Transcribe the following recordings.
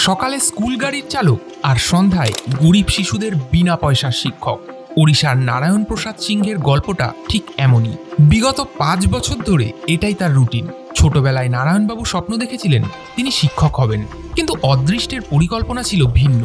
সকালে স্কুল গাড়ির চালক আর সন্ধ্যায় গরিব শিশুদের বিনা পয়সার শিক্ষক। ওড়িশার নারায়ণ প্রসাদ সিংহের গল্পটা ঠিক এমনই। বিগত 5 বছর ধরে এটাই তার রুটিন। ছোটবেলায় নারায়ণবাবু স্বপ্ন দেখেছিলেন তিনি শিক্ষক হবেন, কিন্তু অদৃষ্টের পরিকল্পনা ছিল ভিন্ন।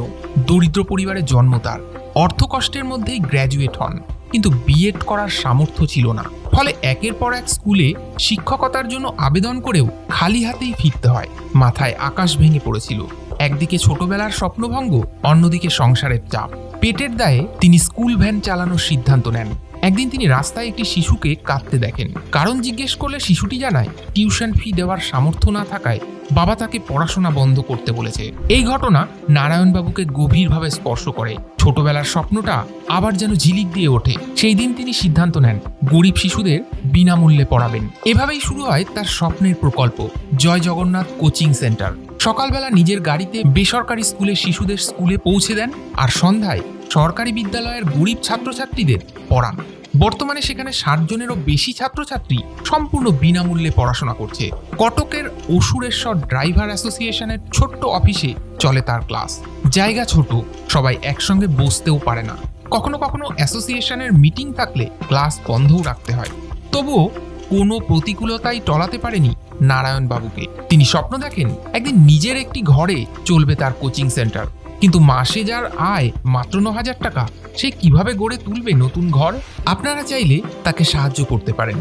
দরিদ্র পরিবারে জন্ম তার, অর্থকষ্টের মধ্যেই গ্র্যাজুয়েট হন, কিন্তু বিএড করার সামর্থ্য ছিল না। ফলে একের পর এক স্কুলে শিক্ষকতার জন্য আবেদন করেও খালি হাতেই ফিরতে হয়। মাথায় আকাশ ভেঙে পড়েছিল। একদিকে ছোটবেলার স্বপ্নভঙ্গ, অন্যদিকে সংসারের চাপ। পেটের দায়ে তিনি স্কুল ভ্যান চালানোর সিদ্ধান্ত নেন। একদিন তিনি রাস্তায় একটি শিশুকে কাঁদতে দেখেন। কারণ জিজ্ঞেস করলে শিশুটি জানায় টিউশন ফি দেওয়ার সামর্থ্য না থাকায় বাবা তাকে পড়াশোনা বন্ধ করতে বলেছে। এই ঘটনা নারায়ণবাবুকে গভীরভাবে স্পর্শ করে। ছোটবেলার স্বপ্নটা আবার যেন ঝিলিক দিয়ে ওঠে। সেই দিন তিনি সিদ্ধান্ত নেন গরিব শিশুদের বিনামূল্যে পড়াবেন। এভাবেই শুরু হয় তার স্বপ্নের প্রকল্প, জয় জগন্নাথ কোচিং সেন্টার। সকালবেলা নিজের গাড়িতে বেসরকারি স্কুলের শিশুদের স্কুলে পৌঁছে দেন, আর সন্ধ্যায় সরকারি বিদ্যালয়ের গরিব ছাত্রছাত্রীদের পড়ান। বর্তমানে সেখানে 60 জনেরও বেশি ছাত্রছাত্রী সম্পূর্ণ বিনামূল্যে পড়াশোনা করছে। কটকের অসুরেশ্বর ড্রাইভার অ্যাসোসিয়েশনের ছোট্ট অফিসে চলে তার ক্লাস। জায়গা ছোট, সবাই একসঙ্গে বসতেও পারে না। কখনো কখনো অ্যাসোসিয়েশনের মিটিং থাকলে ক্লাস বন্ধও রাখতে হয়। তবুও কোনো প্রতিকূলতাই টলাতে পারেনি নারায়ণবাবুকে। তিনি স্বপ্ন দেখেন একদিন নিজের একটি ঘরে চলবে তার কোচিং সেন্টার। কিন্তু মাসে যার আয় মাত্র 9,000 টাকা, সে কিভাবে গড়ে তুলবে নতুন ঘর? আপনারা চাইলে তাকে সাহায্য করতে পারেন।